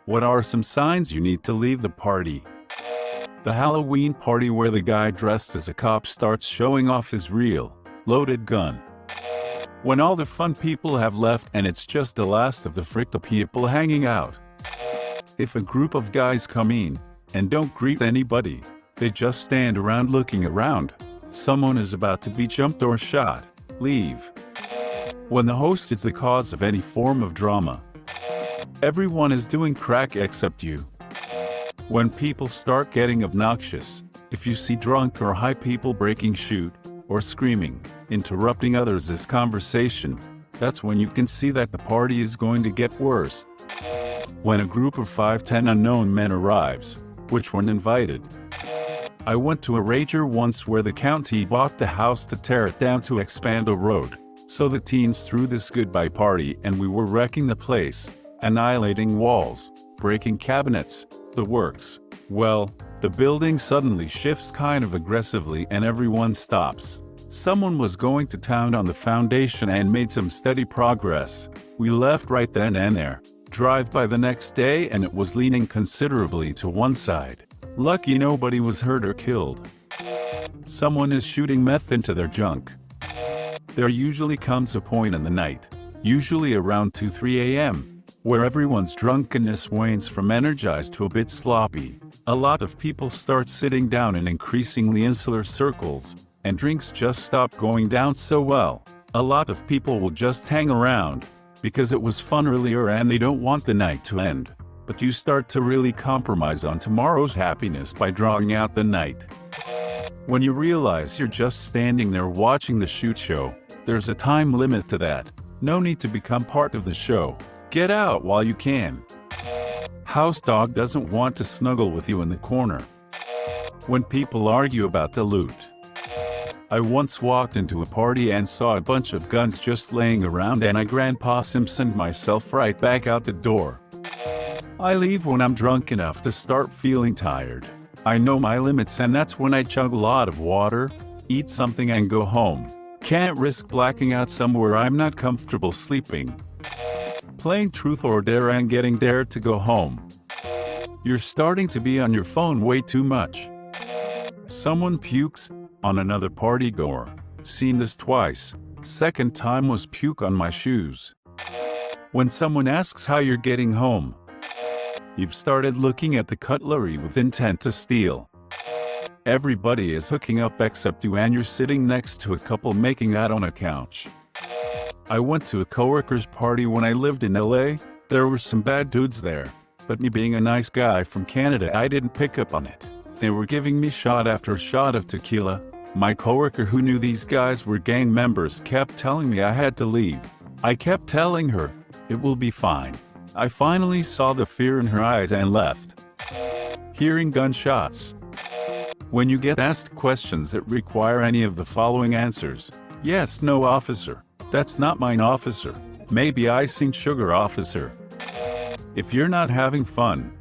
What are some signs you need to leave the party? The Halloween party where the guy dressed as a cop starts showing off his real, loaded gun. When all the fun people have left and it's just the last of the fricka people hanging out. If a group of guys come in and don't greet anybody, they just stand around looking around. Someone is about to be jumped or shot. Leave. When the host is the cause of any form of drama. Everyone is doing crack except you. When people start getting obnoxious, if you see drunk or high people breaking shoot, or screaming, interrupting others' conversation, that's when you can see that the party is going to get worse. When a group of 5-10 unknown men arrives, which weren't invited. I went to a rager once where the county bought the house to tear it down to expand a road. So the teens threw this goodbye party and we were wrecking the place, annihilating walls, breaking cabinets, the works. Well, the building suddenly shifts kind of aggressively and everyone stops. Someone was going to town on the foundation and made some steady progress. We left right then and there. Drive by the next day and it was leaning considerably to one side. Lucky nobody was hurt or killed. Someone is shooting meth into their junk. There usually comes a point in the night, usually around 2-3 a.m., where everyone's drunkenness wanes from energized to a bit sloppy. A lot of people start sitting down in increasingly insular circles, and drinks just stop going down so well. A lot of people will just hang around, because it was fun earlier and they don't want the night to end. But you start to really compromise on tomorrow's happiness by drawing out the night. When you realize you're just standing there watching the shoot show, there's a time limit to that. No need to become part of the show. Get out while you can. House dog doesn't want to snuggle with you in the corner. When people argue about the loot. I once walked into a party and saw a bunch of guns just laying around and I Grandpa Simpsoned myself right back out the door. I leave when I'm drunk enough to start feeling tired. I know my limits and that's when I chug a lot of water, eat something and go home. Can't risk blacking out somewhere I'm not comfortable sleeping. Playing truth or dare and getting dared to go home. You're starting to be on your phone way too much. Someone pukes on another party goer. Seen this twice. Second time was puke on my shoes. When someone asks how you're getting home, you've started looking at the cutlery with intent to steal. Everybody is hooking up except you and you're sitting next to a couple making out on a couch. I went to a coworker's party when I lived in LA. There were some bad dudes there, but me being a nice guy from Canada, I didn't pick up on it. They were giving me shot after shot of tequila. My coworker who knew these guys were gang members kept telling me I had to leave. I kept telling her, it will be fine. I finally saw the fear in her eyes and left. Hearing gunshots. When you get asked questions that require any of the following answers. Yes, no officer. That's not mine officer. Maybe icing sugar officer. If you're not having fun.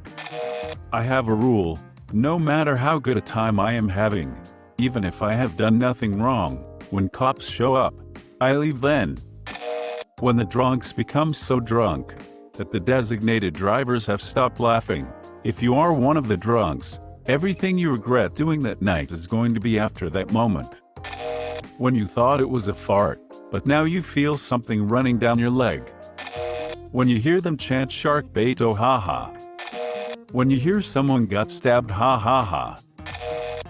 I have a rule. No matter how good a time I am having, even if I have done nothing wrong, when cops show up, I leave then. When the drunks become so drunk that the designated drivers have stopped laughing. If you are one of the drunks, everything you regret doing that night is going to be after that moment. When you thought it was a fart, but now you feel something running down your leg. When you hear them chant shark bait oh ha ha. When you hear someone got stabbed ha ha ha.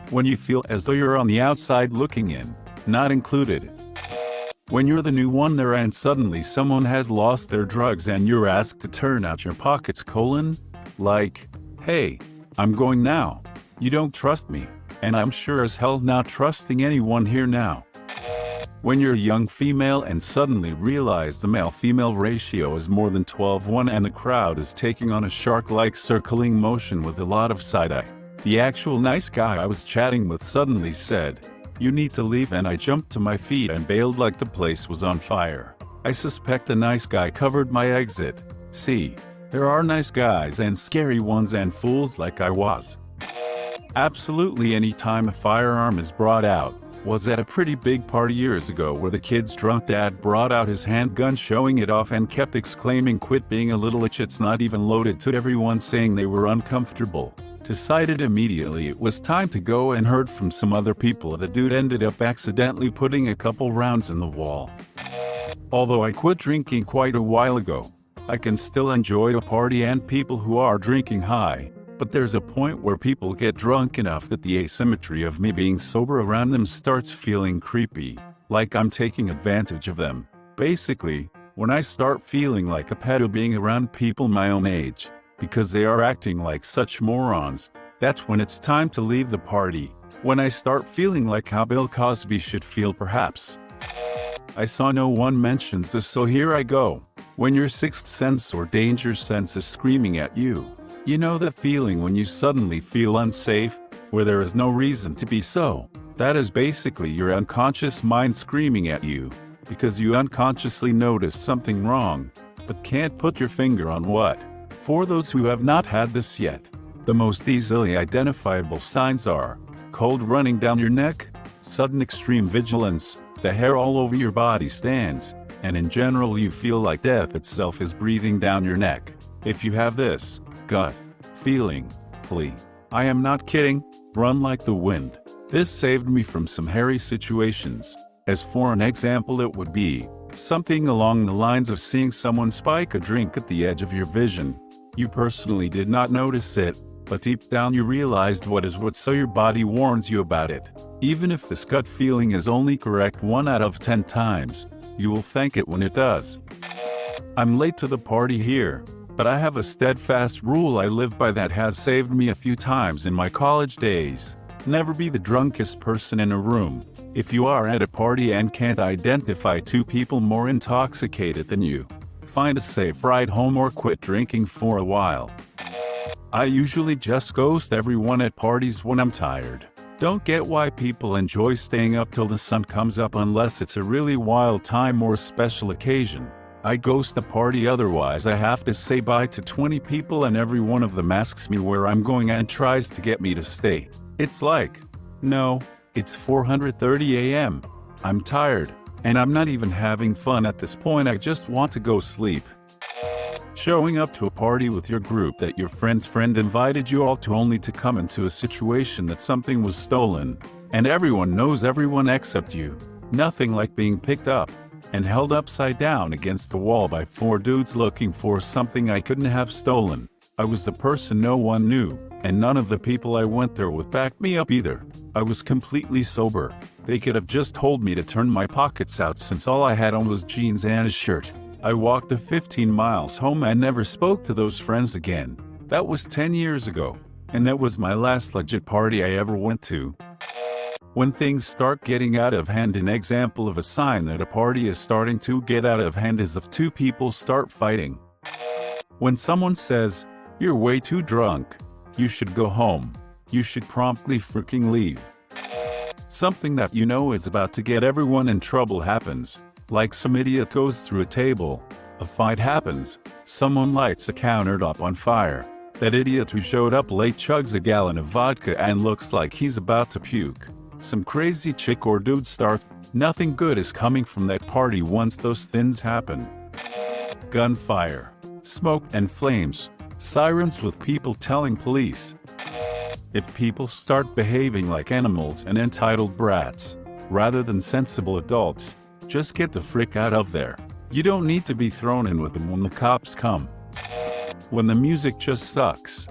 When you feel as though you're on the outside looking in, not included. When you're the new one there and suddenly someone has lost their drugs and you're asked to turn out your pockets : like, hey, I'm going now. You don't trust me, and I'm sure as hell not trusting anyone here now. When you're a young female and suddenly realize the male-female ratio is more than 12:1 and the crowd is taking on a shark-like circling motion with a lot of side-eye. The actual nice guy I was chatting with suddenly said, "You need to leave," and I jumped to my feet and bailed like the place was on fire. I suspect the nice guy covered my exit. See, there are nice guys and scary ones and fools like I was. Absolutely any time a firearm is brought out, Was at a pretty big party years ago where the kid's drunk dad brought out his handgun showing it off and kept exclaiming, "Quit being a little itch, it's not even loaded," to everyone saying they were uncomfortable. Decided immediately it was time to go and heard from some other people the dude ended up accidentally putting a couple rounds in the wall. Although I quit drinking quite a while ago, I can still enjoy a party and people who are drinking high, but there's a point where people get drunk enough that the asymmetry of me being sober around them starts feeling creepy, like I'm taking advantage of them. Basically, when I start feeling like a pedo being around people my own age, because they are acting like such morons, that's when it's time to leave the party. When I start feeling like how Bill Cosby should feel, perhaps. I saw no one mentions this, so here I go. When your sixth sense or danger sense is screaming at you. You know that feeling when you suddenly feel unsafe, where there is no reason to be so? That is basically your unconscious mind screaming at you, because you unconsciously noticed something wrong, but can't put your finger on what. For those who have not had this yet, the most easily identifiable signs are cold running down your neck, sudden extreme vigilance, the hair all over your body stands, and in general you feel like death itself is breathing down your neck. If you have this gut feeling, flee. I am not kidding, run like the wind. This saved me from some hairy situations. As for an example, it would be something along the lines of seeing someone spike a drink at the edge of your vision. You personally did not notice it, but deep down you realized what is what, so your body warns you about it. Even if this gut feeling is only correct 1 out of 10 times, you will thank it when it does. I'm late to the party here, but I have a steadfast rule I live by that has saved me a few times in my college days. Never be the drunkest person in a room. If you are at a party and can't identify 2 people more intoxicated than you, find a safe ride home or quit drinking for a while. I usually just ghost everyone at parties when I'm tired. Don't get why people enjoy staying up till the sun comes up unless it's a really wild time or special occasion. I ghost the party, otherwise I have to say bye to 20 people and every one of them asks me where I'm going and tries to get me to stay. It's like, no, it's 4:30 a.m. I'm tired, and I'm not even having fun at this point, I just want to go sleep. Showing up to a party with your group that your friend's friend invited you all to, only to come into a situation that something was stolen, and everyone knows everyone except you. Nothing like being picked up and held upside down against the wall by 4 dudes looking for something I couldn't have stolen. I was the person no one knew, and none of the people I went there with backed me up either. I was completely sober. They could have just told me to turn my pockets out since all I had on was jeans and a shirt. I walked the 15 miles home and never spoke to those friends again. That was 10 years ago, and that was my last legit party I ever went to. When things start getting out of hand, an example of a sign that a party is starting to get out of hand is if 2 people start fighting. When someone says, "You're way too drunk, you should go home," you should promptly freaking leave. Something that you know is about to get everyone in trouble happens. Like some idiot goes through a table, a fight happens, someone lights a countertop on fire. That idiot who showed up late chugs a gallon of vodka and looks like he's about to puke. Some crazy chick or dude starts. Nothing good is coming from that party once those things happen. Gunfire, smoke and flames, sirens with people telling police. If people start behaving like animals and entitled brats, rather than sensible adults, just get the frick out of there. You don't need to be thrown in with them when the cops come. When the music just sucks.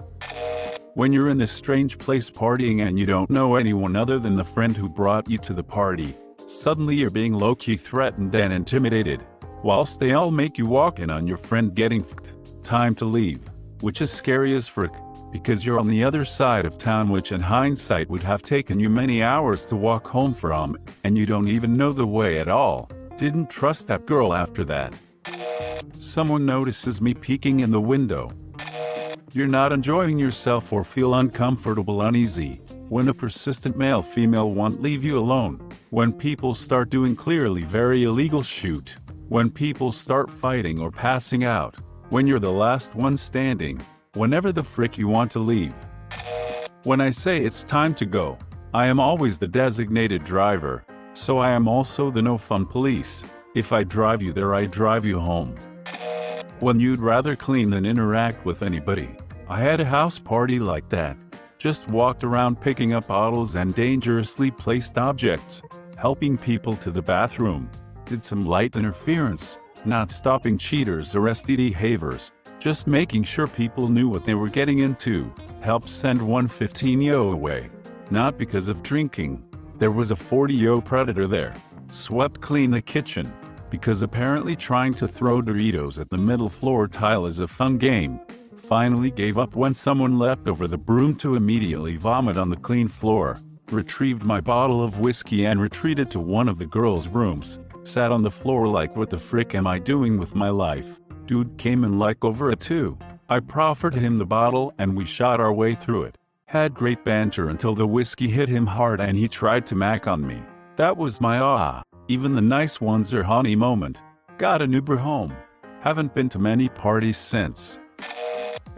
When you're in a strange place partying and you don't know anyone other than the friend who brought you to the party, suddenly you're being low-key threatened and intimidated, whilst they all make you walk in on your friend getting f***ed. Time to leave, which is scary as frick, because you're on the other side of town, which in hindsight would have taken you many hours to walk home from, and you don't even know the way at all. Didn't trust that girl after that. Someone notices me peeking in the window. You're not enjoying yourself or feel uncomfortable, uneasy. When a persistent male-female won't leave you alone. When people start doing clearly very illegal shit. When people start fighting or passing out. When you're the last one standing. Whenever the frick you want to leave. When I say it's time to go, I am always the designated driver. So I am also the no fun police. If I drive you there, I drive you home. When you'd rather clean than interact with anybody. I had a house party like that. Just walked around picking up bottles and dangerously placed objects, helping people to the bathroom. Did some light interference, not stopping cheaters or STD havers, just making sure people knew what they were getting into. Helped send 115-yo away. Not because of drinking. There was a 40-yo predator there. Swept clean the kitchen, because apparently trying to throw Doritos at the middle floor tile is a fun game. Finally gave up when someone leapt over the broom to immediately vomit on the clean floor. Retrieved my bottle of whiskey and retreated to one of the girls' rooms. Sat on the floor like, what the frick am I doing with my life? Dude came in like over a 2. I proffered him the bottle and we shot our way through it. Had great banter until the whiskey hit him hard and he tried to mac on me. That was my even the nice ones are honey moment. Got an Uber home. Haven't been to many parties since.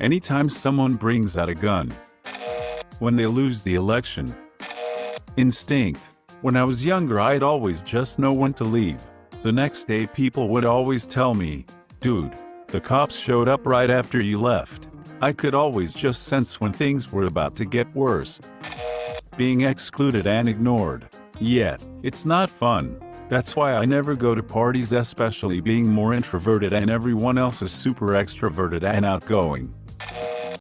Anytime someone brings out a gun. When they lose the election. Instinct. When I was younger, I'd always just know when to leave. The next day people would always tell me, dude, the cops showed up right after you left. I could always just sense when things were about to get worse. Being excluded and ignored. Yet, it's not fun. That's why I never go to parties, especially being more introverted and everyone else is super extroverted and outgoing.